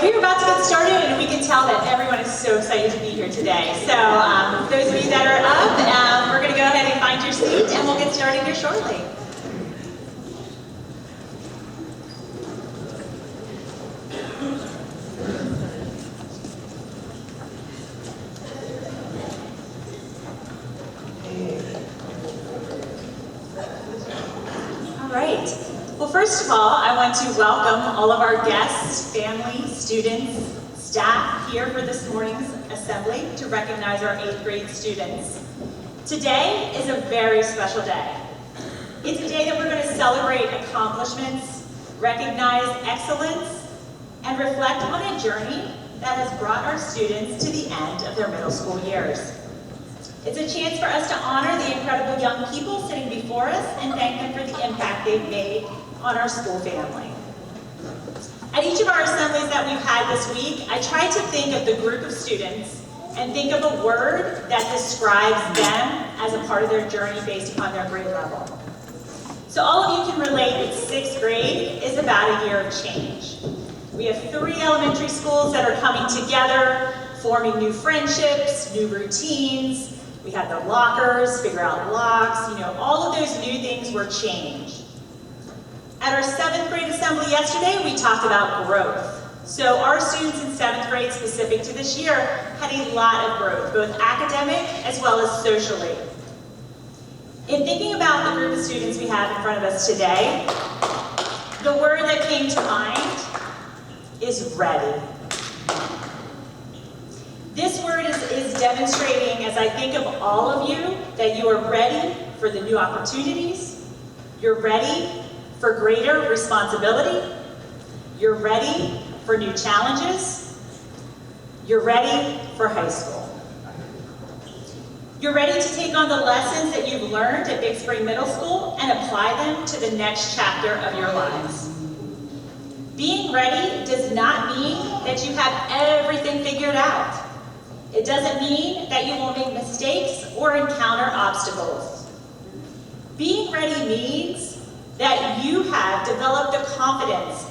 we are about to get started, and we can tell that everyone is so excited to be here today. So those of you that are up, we're going to go ahead and find your seat, and we'll get started here shortly. All right. Well, first of all, I want to welcome all of our guests, family, students, staff here for this morning's assembly to recognize our 8th grade students. Today is a very special day. It's a day that we're going to celebrate accomplishments, recognize excellence, and reflect on a journey that has brought our students to the end of their middle school years. It's a chance for us to honor the incredible young people sitting before us and thank them for the impact they've made on our school family. At each of our assemblies that we've had this week, I tried to think of the group of students and think of a word that describes them as a part of their journey based upon their grade level. So all of you can relate that 6th grade is about a year of change. We have 3 elementary schools that are coming together, forming new friendships, new routines. We had the lockers, figure out locks, all of those new things were changed. At our 7th grade assembly yesterday, we talked about growth. So our students in 7th grade, specific to this year, had a lot of growth, both academic as well as socially. In thinking about the group of students we have in front of us today, the word that came to mind is ready. This word is demonstrating, as I think of all of you, that you are ready for the new opportunities, you're ready for greater responsibility, you're ready for new challenges, you're ready for high school. You're ready to take on the lessons that you've learned at Big Spring Middle School and apply them to the next chapter of your lives. Being ready does not mean that you have everything figured out. It doesn't mean that you won't make mistakes or encounter obstacles. Being ready means that you have developed the confidence,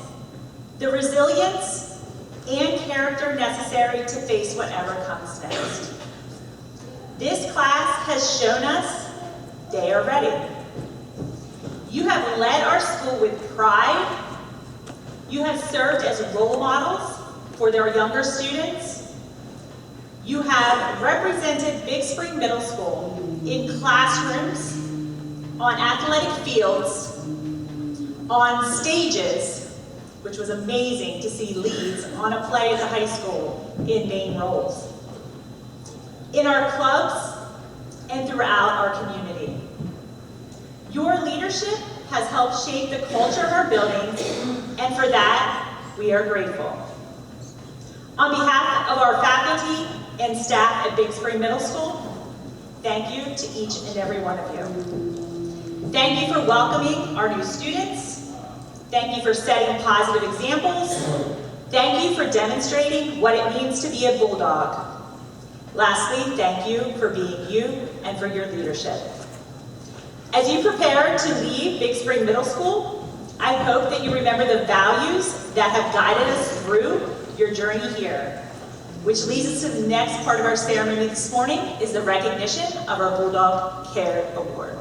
the resilience, and character necessary to face whatever comes next. This class has shown us they are ready. You have led our school with pride. You have served as role models for their younger students. You have represented Big Spring Middle School in classrooms, on athletic fields, on stages, which was amazing to see leads on a play at the high school in main roles, in our clubs, and throughout our community. Your leadership has helped shape the culture of our buildings, and for that, we are grateful. On behalf of our faculty and staff at Big Spring Middle School, thank you to each and every one of you. Thank you for welcoming our new students. Thank you for setting positive examples. Thank you for demonstrating what it means to be a Bulldog. Lastly, thank you for being you and for your leadership. As you prepare to leave Big Spring Middle School, I hope that you remember the values that have guided us through your journey here. Which leads us to the next part of our ceremony this morning, is the recognition of our Bulldog Care Award.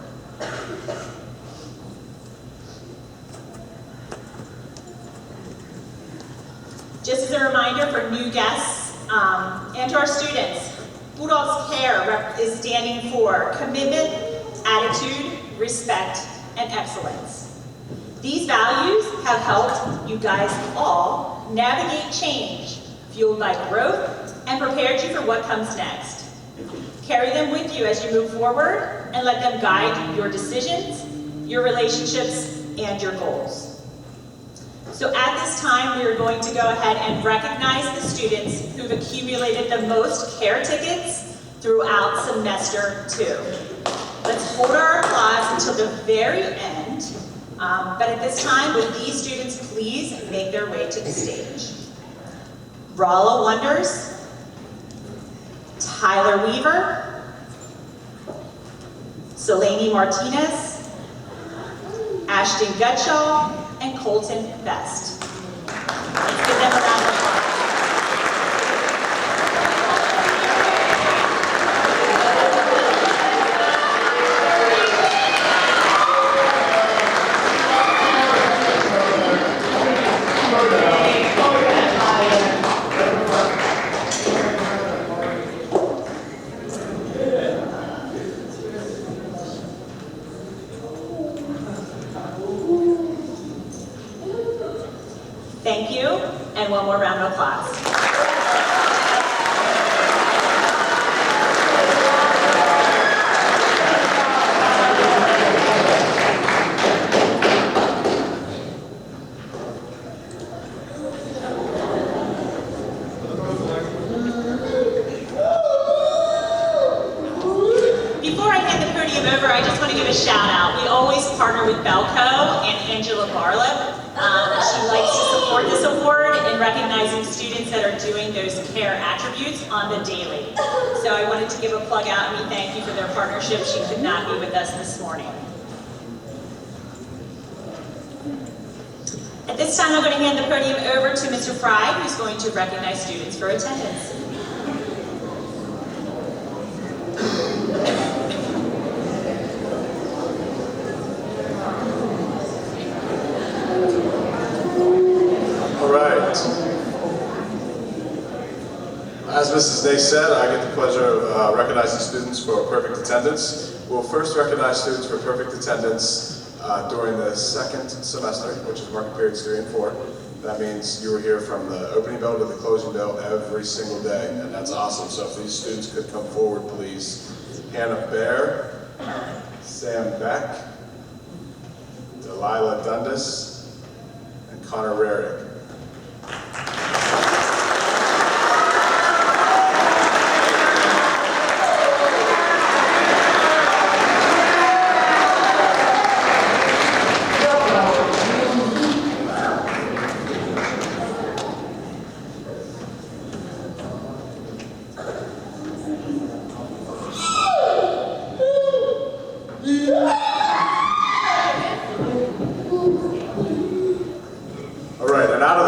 Just as a reminder for new guests and to our students, Bulldogs Care is standing for commitment, attitude, respect, and excellence. These values have helped you guys all navigate change, fueled by growth, and prepared you for what comes next. Carry them with you as you move forward and let them guide your decisions, your relationships, and your goals. So at this time, we are going to go ahead and recognize the students who've accumulated the most care tickets throughout semester 2. Let's hold our applause until the very end, but at this time, would these students please make their way to the stage? Rolla Wonders, Tyler Weaver, Selene Martinez, Ashton Gutschall, and Colton Best. Let's give them a round of applause. you, and one more round of applause. Before I hand the podium over, I just want to give a shout out. We always partner with Belco and Angela Barlip. She likes to support this award in recognizing students that are doing those care attributes on the daily. So I wanted to give a plug out and we thank you for their partnership. She could not be with us this morning. At this time, I'm going to hand the podium over to Mr. Fry, who's going to recognize students for attendance. As Mrs. Day said, I get the pleasure of recognizing students for perfect attendance. We'll first recognize students for perfect attendance during the second semester, which is working periods 3 and 4. That means you were here from the opening bell to the closing bell every single day, and that's awesome. So if these students could come forward, please. Hannah Bear, Sam Beck, Delilah Dundas, and Connor Rarick.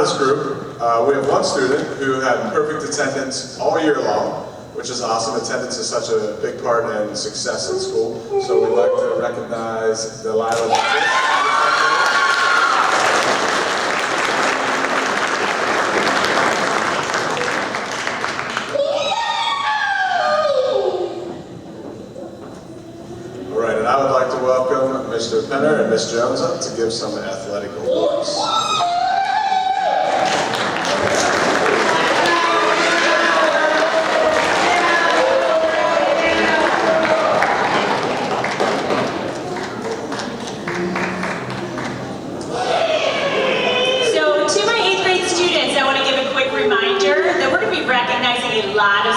This group, we have one student who had perfect attendance all year long, which is awesome. Attendance is such a big part in success in school. So we'd like to recognize Delilah. All right, and I would like to welcome Mr. Penner and Ms. Jones up to give some athletic awards.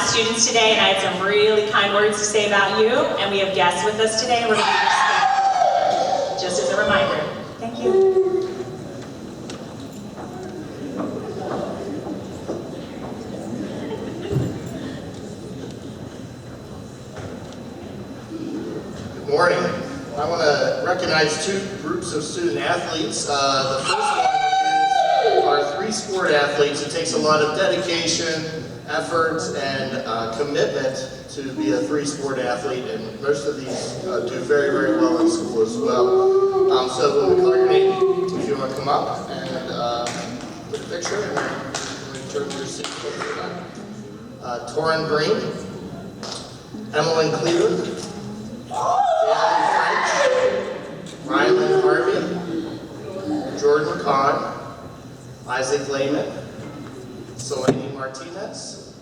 Students today, and I had some really kind words to say about you, and we have guests with us today, and we're going to be respectful, just as a reminder. Thank you. Good morning. I want to recognize 2 groups of student athletes. The first one is our 3 sport athletes. It takes a lot of dedication, effort, and commitment to be a 3-sport athlete, and most of these do very, very well in school as well. So when we call your name, if you want to come up and put a picture and return to your seat. Torin Green, Emmeline Cleveland, French, Rylan Harvey, Jordan Kahn, Isaac Lehman, Selene Martinez,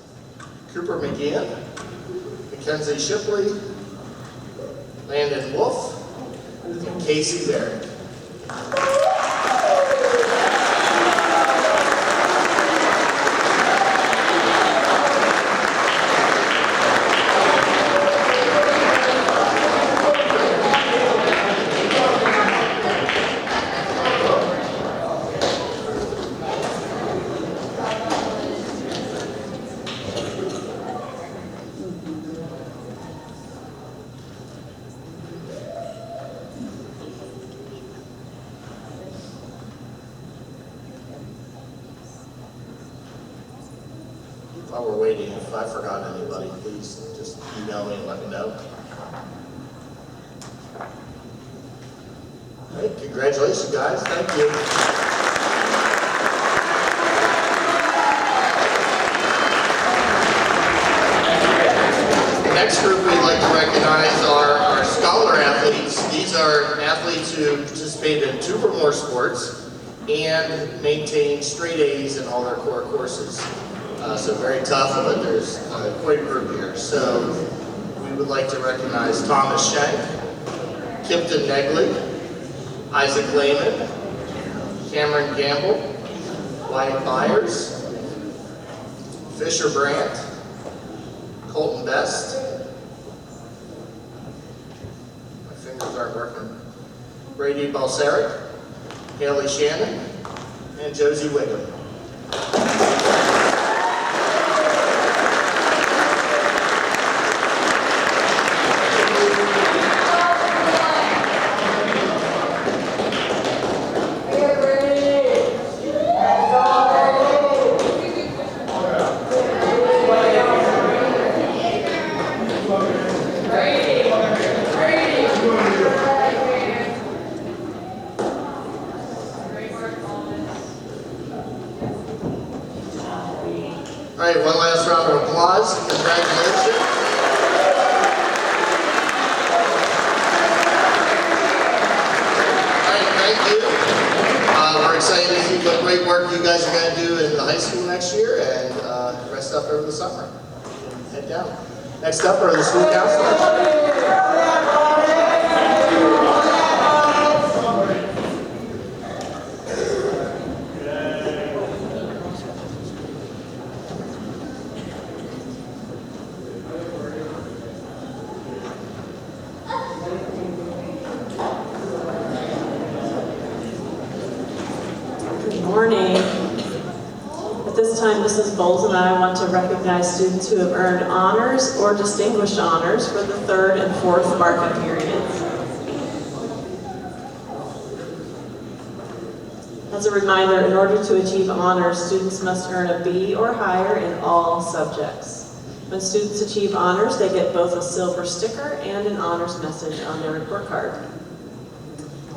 Cooper McGeehan, Mackenzie Shipley, Landon Wolf, and Casey Barrett. While we're waiting, if I forgot anybody, please just email me and let me know. All right, congratulations, guys. Thank you. The next group we'd like to recognize are our scholar athletes. These are athletes who participated in 2 or more sports. and maintain straight A's in all their core courses. So very tough, but there's quite a group here. So we would like to recognize Thomas Schenk, Kipton Negley, Isaac Lehman, Cameron Gamble, Wyatt Byers, Fisher Brandt, Colton Best, my fingers aren't working, Brady Balsaric, Haley Shannon, and Josie Wiggum. All right, one last round of applause. Congratulations. All right, thank you. We're excited to see what great work you guys are going to do in the high school next year and rest up over the summer. Head down. Next up are the school counselors. Morning. At this time, Mrs. Bowles and I want to recognize students who have earned honors or distinguished honors for the 3rd and 4th marking periods. As a reminder, in order to achieve honors, students must earn a B or higher in all subjects. When students achieve honors, they get both a silver sticker and an honors message on their report card.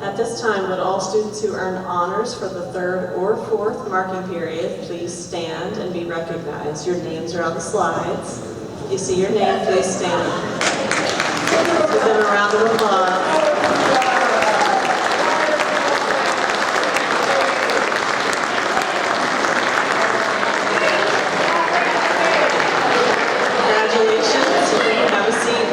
At this time, would all students who earn honors for the 3rd or 4th marking period please stand and be recognized? Your names are on the slides. If you see your name, please stand. Give them a round of applause. Congratulations. You can have a seat.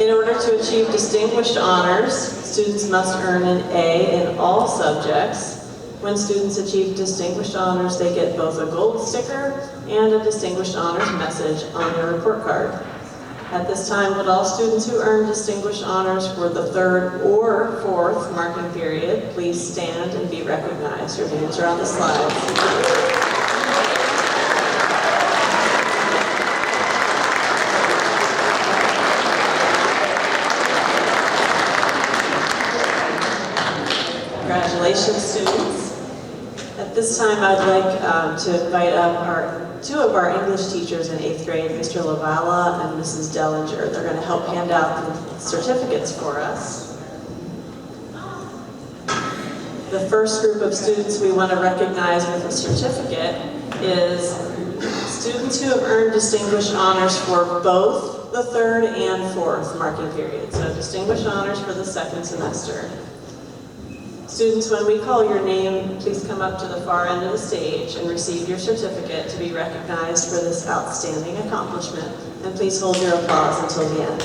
In order to achieve distinguished honors, students must earn an A in all subjects. When students achieve distinguished honors, they get both a gold sticker and a distinguished honors message on their report card. At this time, would all students who earn distinguished honors for the 3rd or 4th marking period please stand and be recognized? Your names are on the slides. Congratulations, students. At this time, I'd like to invite up two of our English teachers in 8th grade, Mr. Lavala and Mrs. Dellinger. They're going to help hand out the certificates for us. The first group of students we want to recognize with a certificate is students who have earned distinguished honors for both the 3rd and 4th marking period. So distinguished honors for the 2nd semester. Students, when we call your name, please come up to the far end of the stage and receive your certificate to be recognized for this outstanding accomplishment. And please hold your applause until the end.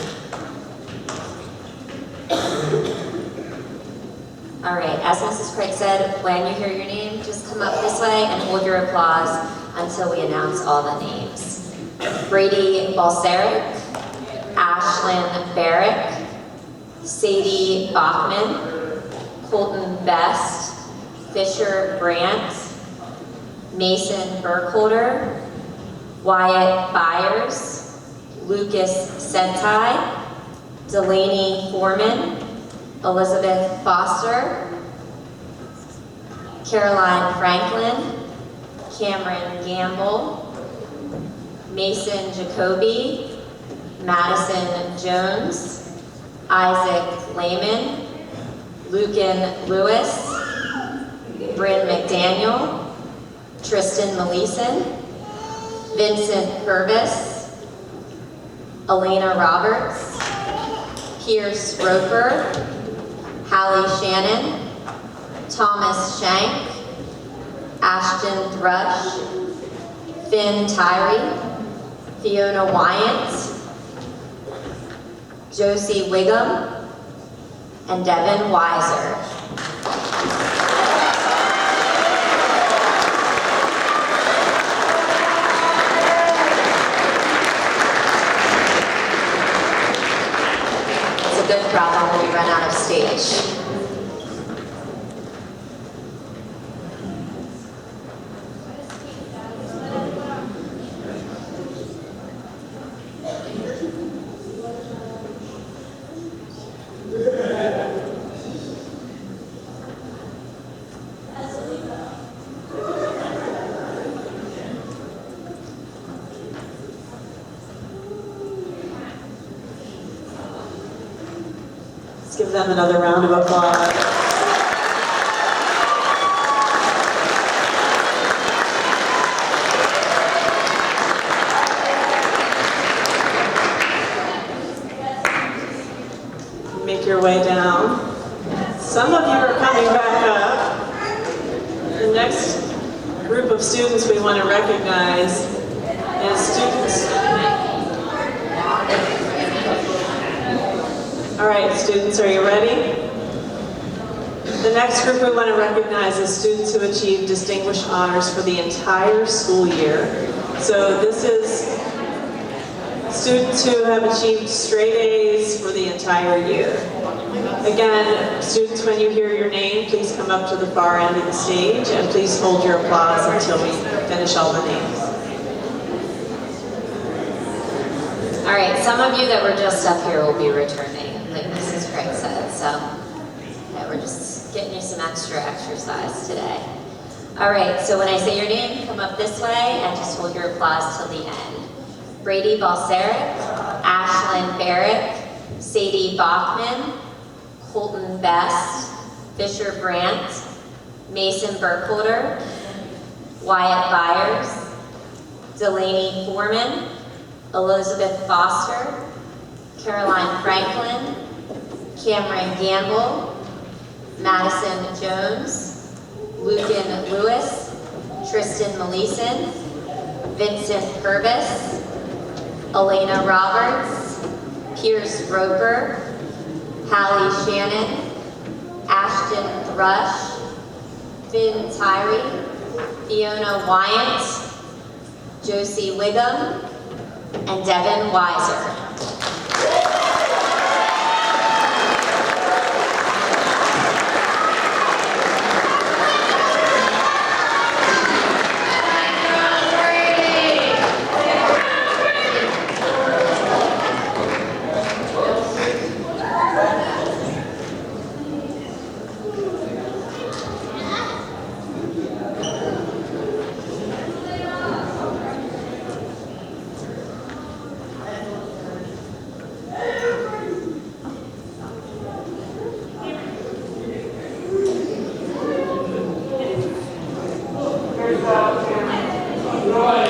All right, as Mrs. Craig said, when you hear your name, just come up this way and hold your applause until we announce all the names. Brady Balsaric, Ashlyn Barrick, Sadie Bachman, Colton Best, Fisher Brandt, Mason Burkholder, Wyatt Byers, Lucas Sentai, Delaney Foreman, Elizabeth Foster, Caroline Franklin, Cameron Gamble, Mason Jacoby, Madison Jones, Isaac Lehman, Lucan Lewis, Bryn McDaniel, Tristan Maleeson, Vincent Purvis, Elena Roberts, Pierce Roper, Hallie Shannon, Thomas Shank, Ashton Thrush, Finn Tyree, Fiona Wyant, Josie Wiggum, and Devin Weiser. It's a good problem when we run out of stage. Let's give them another round of applause. Make your way down. Some of you are coming back up. The next group of students we want to recognize is students. All right, students, are you ready? The next group we want to recognize is students who achieve distinguished honors for the entire school year. So this is students who have achieved straight A's for the entire year. Again, students, when you hear your name, please come up to the far end of the stage and please hold your applause until we finish all the names. All right, some of you that were just up here will be returning, like Mrs. Craig said, so yeah, we're just getting you some extra exercise today. All right, so when I say your name, come up this way and just hold your applause till the end. Brady Balsaric, Ashlyn Barrick, Sadie Bachman, Colton Best, Fisher Brandt, Mason Burkholder, Wyatt Byers, Delaney Foreman, Elizabeth Foster, Caroline Franklin, Cameron Gamble, Madison Jones, Lucan Lewis, Tristan Maleeson, Vincent Purvis, Elena Roberts, Pierce Roper, Hallie Shannon, Ashton Thrush, Finn Tyree, Fiona Wyant, Josie Wiggum, and Devin Weiser.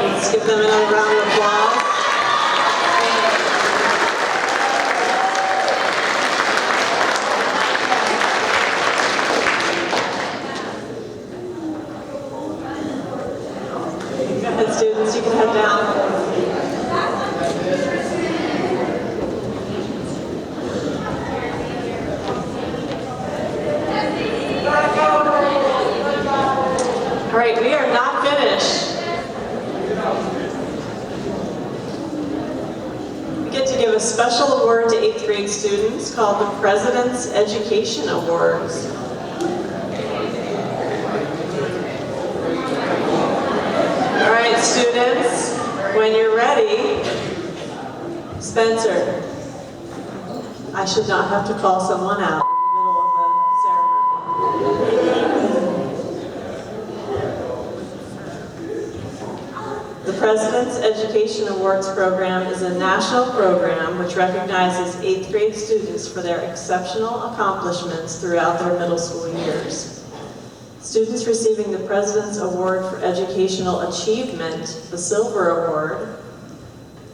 Let's give them another round of applause. Go ahead, students, you can head down. All right, we are not finished. We get to give a special award to 8th grade students called the President's Education Awards. All right, students, when you're ready, Spencer, I should not have to call someone out in the middle of the ceremony. The President's Education Awards program is a national program which recognizes 8th grade students for their exceptional accomplishments throughout their middle school years. Students receiving the President's Award for Educational Achievement, the Silver Award,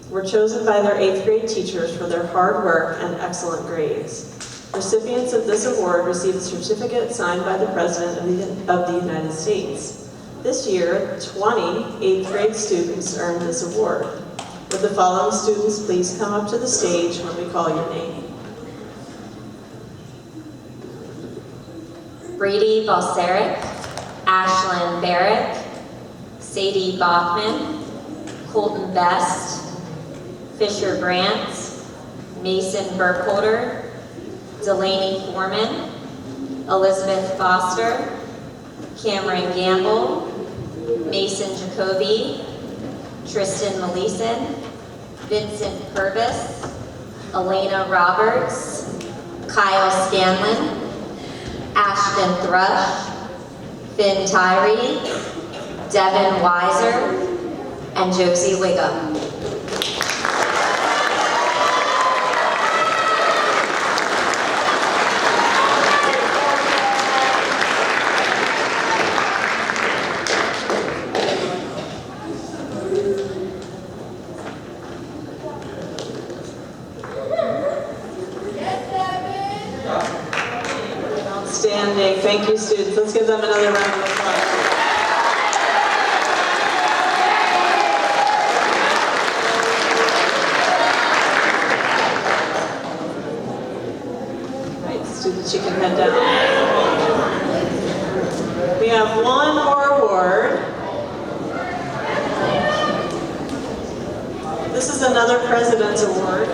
were chosen by their 8th grade teachers for their hard work and excellent grades. Recipients of this award receive a certificate signed by the President of the United States. This year, 20 8th grade students earned this award. Would the following students please come up to the stage when we call your name? Brady Balsaric, Ashlyn Barrick, Sadie Bachman, Colton Best, Fisher Brant, Mason Burkholder, Delaney Foreman, Elizabeth Foster, Cameron Gamble, Mason Jacoby, Tristan Maleeson, Vincent Purvis, Elena Roberts, Kyle Scanlon, Ashton Thrush, Finn Tyree, Devin Weiser, and Josie Wiggum. Outstanding. Thank you, students. Let's give them another round of applause. Right, students, you can head down. We have one more award. This is another President's Award.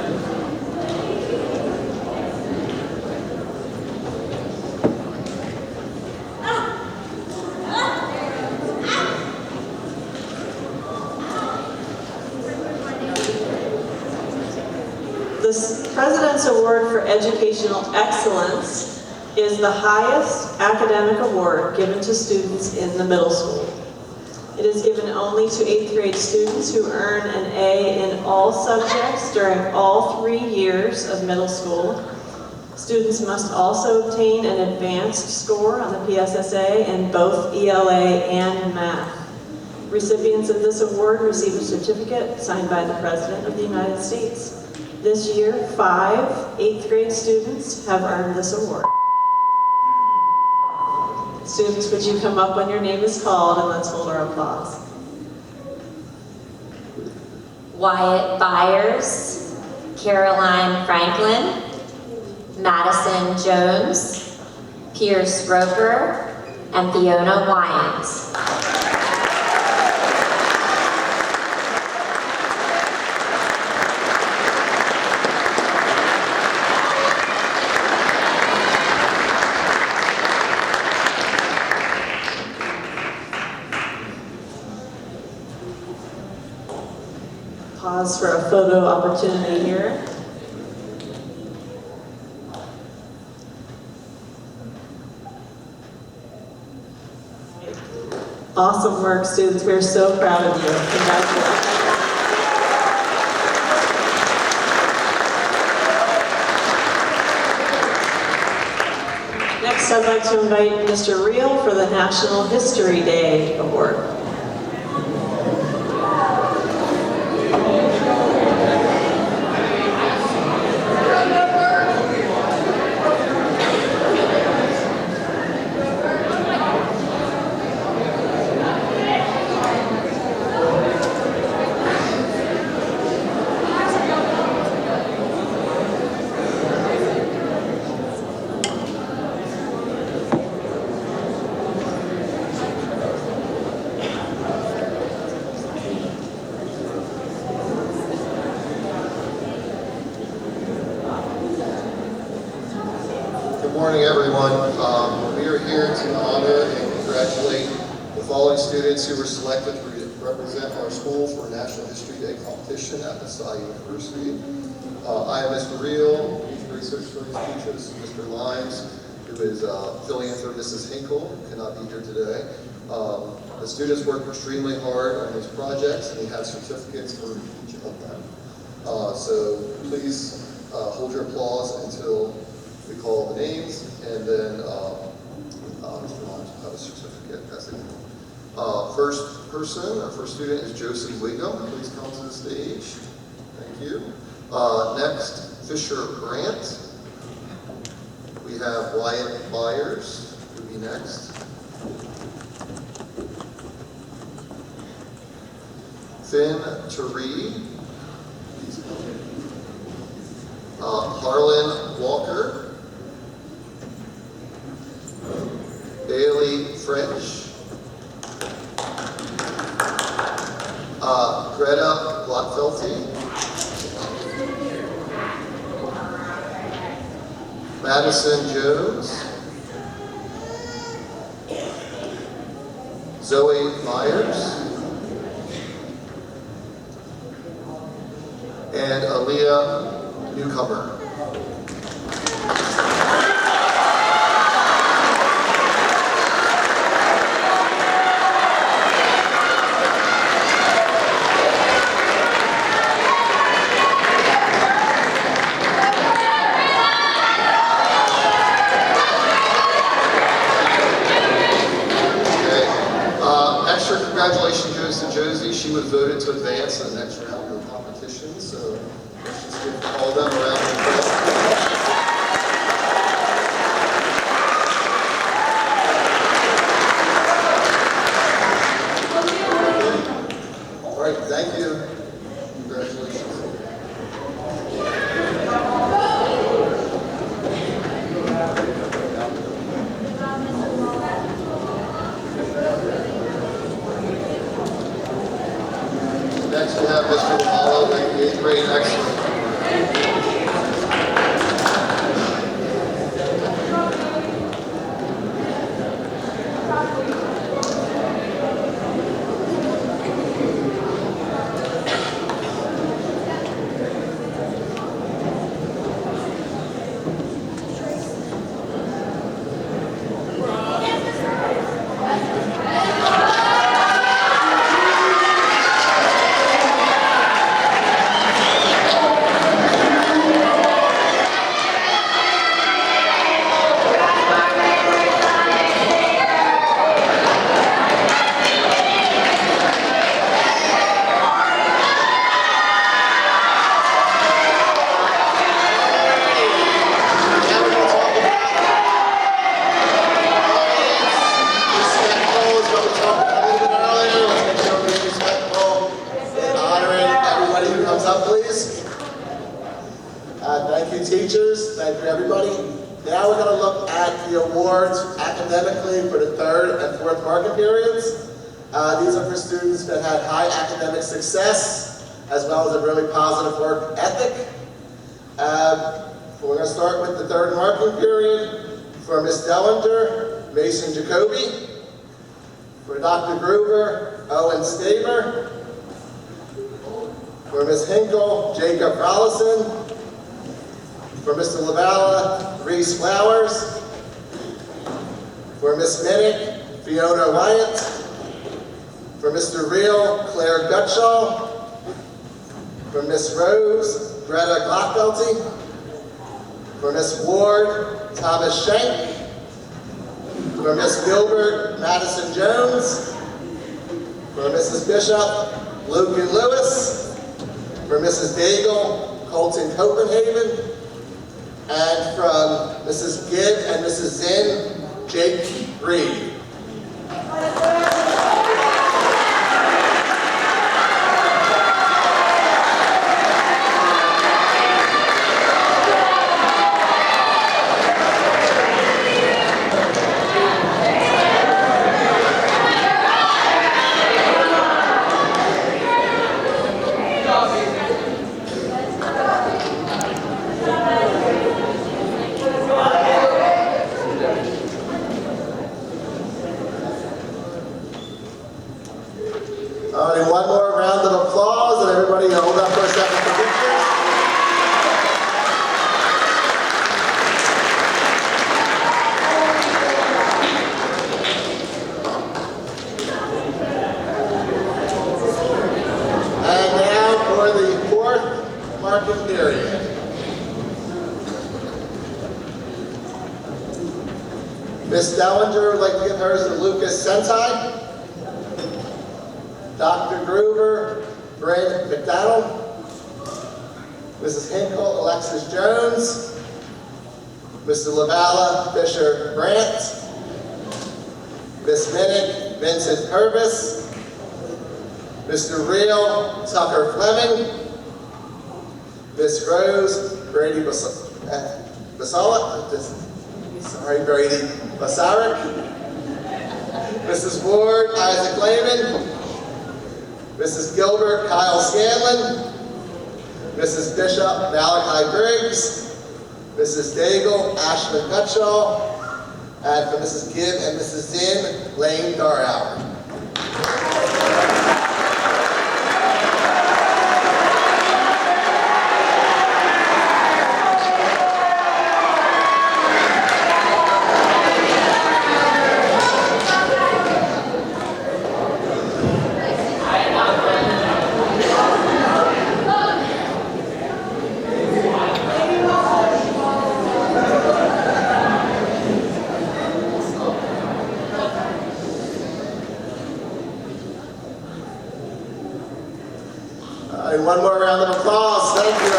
The President's Award for Educational Excellence is the highest academic award given to students in the middle school. It is given only to 8th grade students who earn an A in all subjects during all 3 years of middle school. Students must also obtain an advanced score on the PSSA in both ELA and math. Recipients of this award receive a certificate signed by the President of the United States. This year, 5 8th grade students have earned this award. Students, would you come up when your name is called and let's hold our applause. Wyatt Byers, Caroline Franklin, Madison Jones, Pierce Roper, and Fiona Wyans. Pause for a photo opportunity here. Awesome work, students. We're so proud of you. Congratulations. Next, I'd like to invite Mr. Reel for the National History Day Award. Good morning, everyone. We are here to honor and congratulate the following students who were selected to represent our school for a National History Day competition at LaSalle University. I am Mr. Reel, research studies teacher. This is Mr. Limes, who is filling in for Mrs. Hinkle, who cannot be here today. The students worked extremely hard on these projects, and we have certificates for each of them. So please hold your applause until we call the names, and then Mr. Limes will have a certificate. That's it. First person, our first student is Josie Wiggum. Please come to the stage. Thank you. Next, Fisher Grant. We have Wyatt Byers, who will be next. Finn Turee. Harlan Walker. Bailey French. Greta Blattfelty. Madison Jones. Zoe Myers. And Aaliyah Newcomer. Congratulations goes to Josie. She was voted to advance in the next round of the competition. So let's just give all of them a round of applause. All right, thank you. Congratulations. Next we have Mr. Romalo, 8th grade excellent. Thank you, teachers. Thank you, everybody. Now we're going to look at the awards academically for the 3rd and 4th marking periods. These are for students that had high academic success, as well as a really positive work ethic. We're going to start with the 3rd marking period for Ms. Dellinger, Mason Jacoby. For Dr. Groover, Owen Staver. For Ms. Hinkle, Jacob Rollison. For Mr. LaValla, Reese Flowers. For Ms. Minnick, Fiona Wyatt. For Mr. Reel, Claire Gutschall. For Ms. Rose, Greta Glockfelty. For Ms. Ward, Thomas Schenk. For Ms. Gilbert, Madison Jones. For Mrs. Bishop, Logan Lewis. For Mrs. Daigle, Colton Copenhagen. And from Mrs. Gibb and Mrs. Zinn, Jake Reed. And one more round of applause, and everybody hold up for a second for pictures. And now for the 4th marking period. Ms. Dellinger would like to give hers to Lucas Sentai. Dr. Groover, Brent McDonald. Mrs. Hinkle, Alexis Jones, Mr. Lavala, Fisher Brandt, Miss Minnick, Vincent Purvis, Mr. Reel, Tucker Fleming, Miss Rose, Brady Basara, Brady Basaric, Mrs. Ward, Isaac Lehman, Mrs. Gilbert, Kyle Scanlon, Mrs. Bishop, Malachi Briggs, Mrs. Daigle, Ashland Gutschall, and for Mrs. Gibb and Mrs. Zinn, Lane Darauer. And one more round of applause. Thank you.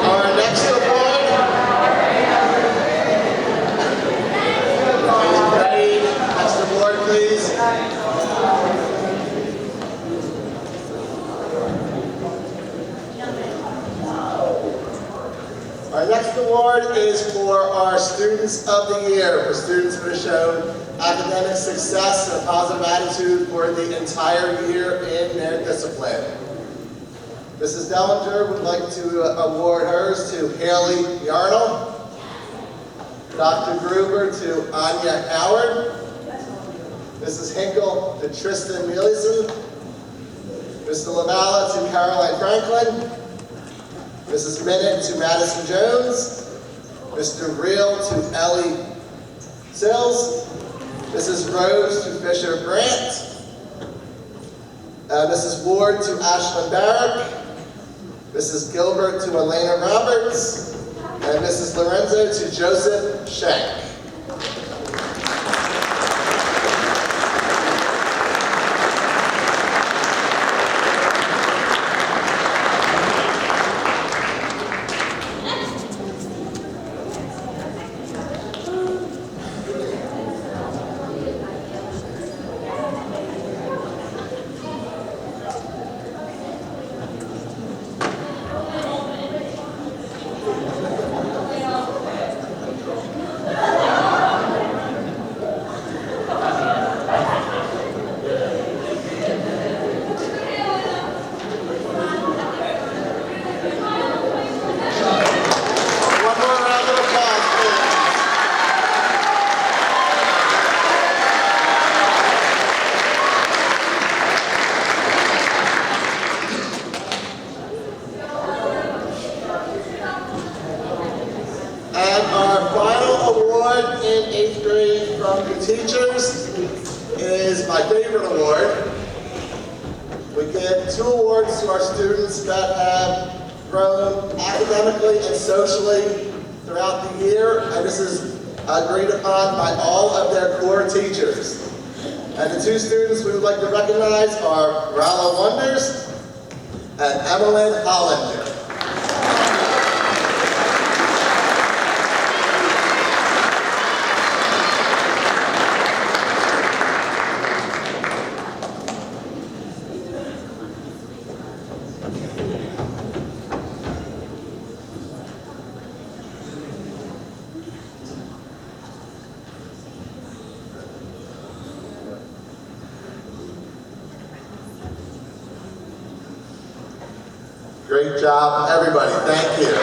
Our next award is ready. Next award, please. Our next award is for our Students of the Year, for students who have shown academic success and a positive attitude for the entire year in their discipline. Mrs. Dellinger would like to award hers to Haley Yarnell, Dr. Gruber to Anya Howard, Mrs. Hinkle to Tristan Mealyson, Mr. Lavala to Caroline Franklin, Mrs. Minnick to Madison Jones, Mr. Reel to Ellie Sills, Mrs. Rose to Fisher Brandt, Mrs. Ward to Ashland Barrick, Mrs. Gilbert to Elena Roberts, and Mrs. Lorenzo to Joseph Schenk. One more round of applause, please. And our final award in 8th grade from the teachers is my favorite award. We give 2 awards to our students that have grown academically and socially throughout the year, and this is agreed upon by all of their core teachers. And the 2 students we would like to recognize are Rala Wonders and Emmeline Hollinger. Great job, everybody. Thank you.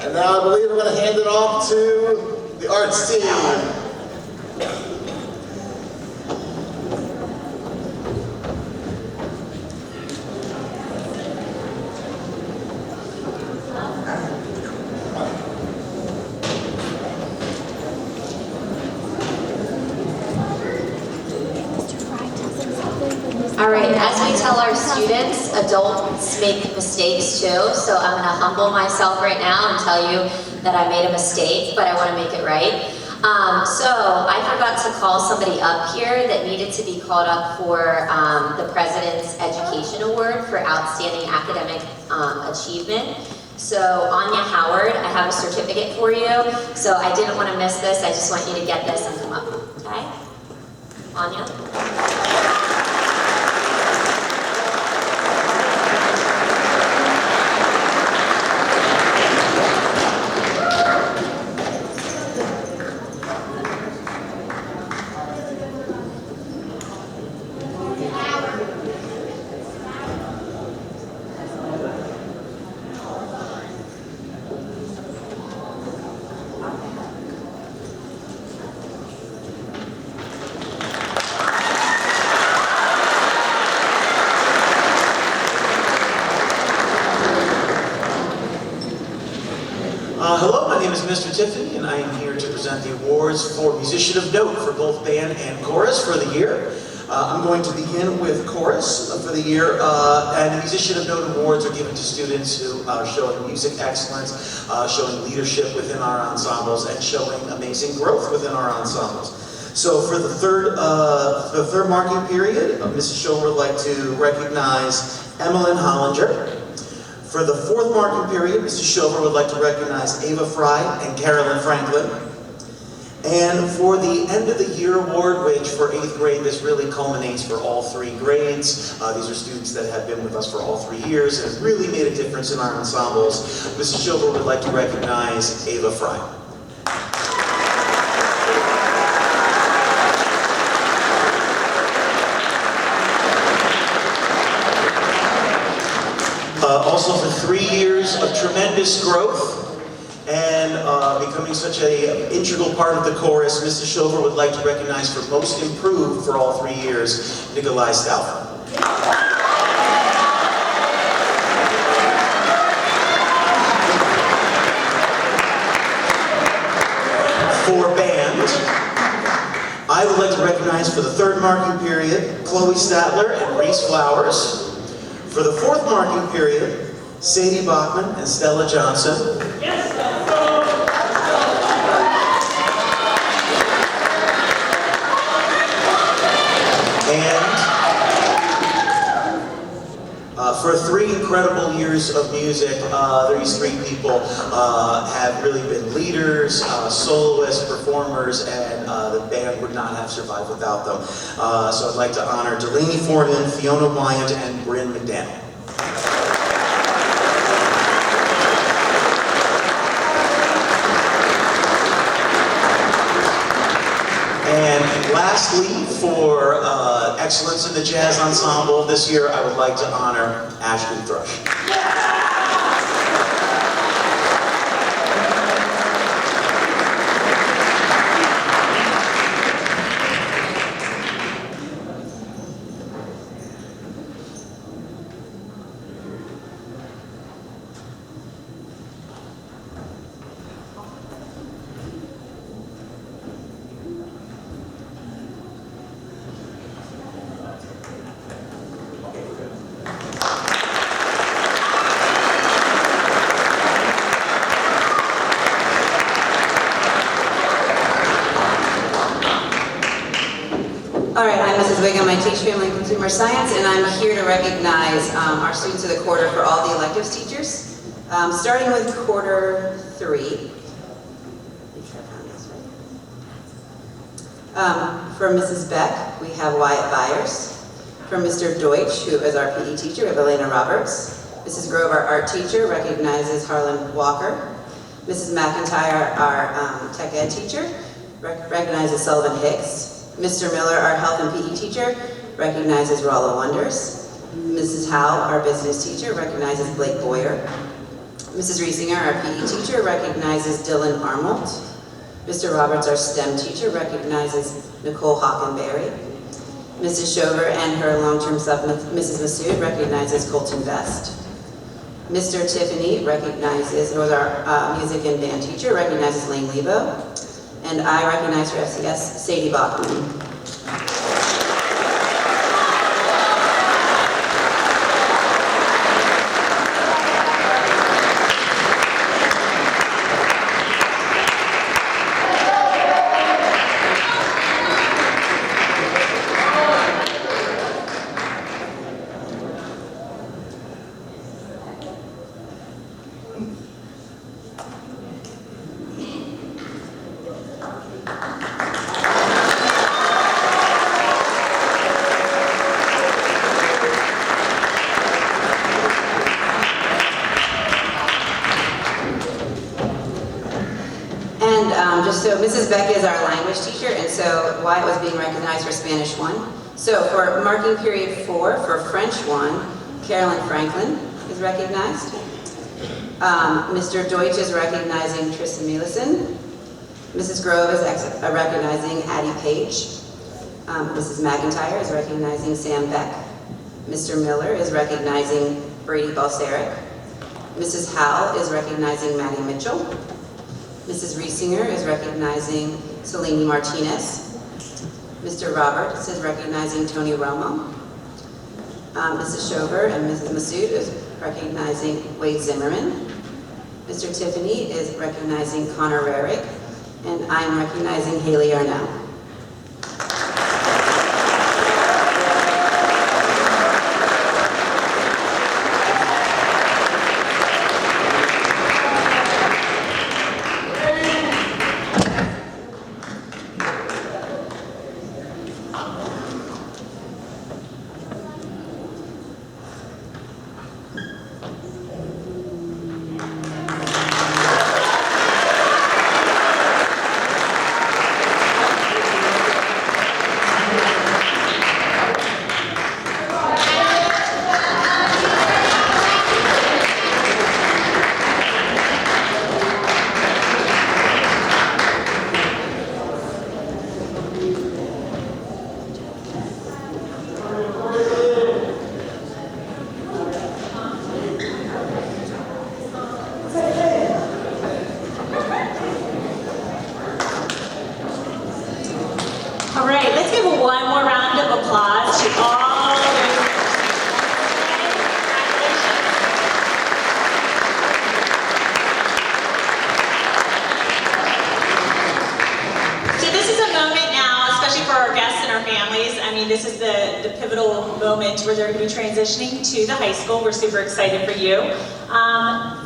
And now I believe I'm going to hand it off to the arts team. we tell our students, adults make mistakes too, so I'm gonna humble myself right now and tell you that I made a mistake, but I wanna make it right. So I forgot to call somebody up here that needed to be called up for the President's Education Award for Outstanding Academic Achievement. So Anya Howard, I have a certificate for you, so I didn't want to miss this. I just want you to get this and come up, okay? Anya? Hello, my name is Mr. Tiffany, and I am here to present the awards for Musician of Note for both band and chorus for the year. I'm going to begin with chorus for the year, and the Musician of Note awards are given to students who are showing music excellence, showing leadership within our ensembles, and showing amazing growth within our ensembles. So for the third marking period, Mrs. Schover would like to recognize Emmeline Hollinger. For the fourth marking period, Mrs. Schover would like to recognize Ava Fry and Carolyn Franklin. And for the end of the year award, which for 8th grade, this really culminates for all 3 grades. These are students that have been with us for all 3 years and have really made a difference in our ensembles. Mrs. Schover would like to recognize Ava Fry. Also for 3 years of tremendous growth and becoming such an integral part of the chorus, Mrs. Schover would like to recognize for most improved for all 3 years, Nikolai Stauffer. For band, I would like to recognize for the 3rd marking period, Chloe Statler and Reese Flowers. For the 4th marking period, Sadie Bachman and Stella Johnson. And for 3 incredible years of music, these 3 people have really been leaders, soloists, performers, and the band would not have survived without them. So I'd like to honor Delaney Foreman, Fiona Wyant, and Bryn McDaniel. And lastly, for excellence in the jazz ensemble this year, I would like to honor Ashton Thrush. All right, I'm Mrs. Wiggum. I teach Family and Consumer Science, and I'm here to recognize our students of the quarter for all the electives teachers. Starting with quarter 3. For Mrs. Beck, we have Wyatt Byers. For Mr. Deutsch, who is our PE teacher, we have Elena Roberts. Mrs. Grove, our art teacher, recognizes Harlan Walker. Mrs. McIntyre, our tech ed teacher, recognizes Sullivan Hicks. Mr. Miller, our health and PE teacher, recognizes Rollo Wonders. Mrs. Howe, our business teacher, recognizes Blake Boyer. Mrs. Riesinger, our PE teacher, recognizes Dylan Armolt. Mr. Roberts, our STEM teacher, recognizes Nicole Hockenberry. Mrs. Schover and her long-term sub, Mrs. Massoud, recognizes Colton Best. Mr. Tiffany recognizes, who is our music and band teacher, recognizes Lane Lebo. And I recognize for FCS, Sadie Bachman. Just so Mrs. Beck is our language teacher, and so Wyatt was being recognized for Spanish 1. So for marking period 4, for French 1, Carolyn Franklin is recognized. Mr. Deutsch is recognizing Tristan Mielison. Mrs. Grove is recognizing Addie Page. Mrs. McIntyre is recognizing Sam Beck. Mr. Miller is recognizing Brady Balseric. Mrs. Howell is recognizing Maddie Mitchell. Mrs. Riesinger is recognizing Selene Martinez. Mr. Roberts is recognizing Tony Romo. Mrs. Shover and Mrs. Masood is recognizing Wade Zimmerman. Mr. Tiffany is recognizing Connor Rarick. And I'm recognizing Haley Arnell. All right, let's give one more round of applause to all those. So this is a moment now, especially for our guests and our families. I mean, this is the pivotal moment where they're going to be transitioning to the high school. We're super excited for you.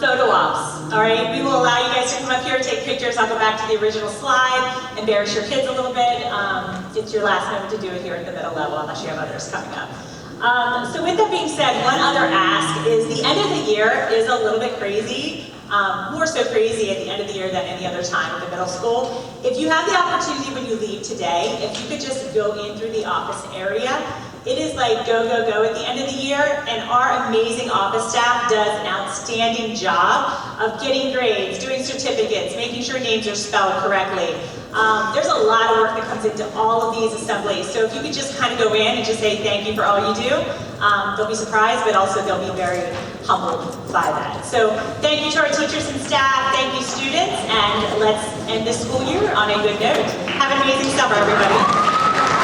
Photo ops, all right? We will allow you guys to come up here and take pictures. I'll go back to the original slide, embarrass your kids a little bit. It's your last moment to do it here at the middle level, unless you have others coming up. So with that being said, one other ask is the end of the year is a little bit crazy. More so crazy at the end of the year than any other time at the middle school. If you have the opportunity when you leave today, if you could just go in through the office area, it is like go, go, go at the end of the year, and our amazing office staff does an outstanding job of getting grades, doing certificates, making sure names are spelled correctly. There's a lot of work that comes into all of these assemblies, so if you could just kind of go in and just say thank you for all you do, they'll be surprised, but also they'll be very humbled by that. So thank you to our teachers and staff, thank you students, and let's end this school year on a good note. Have an amazing summer, everybody.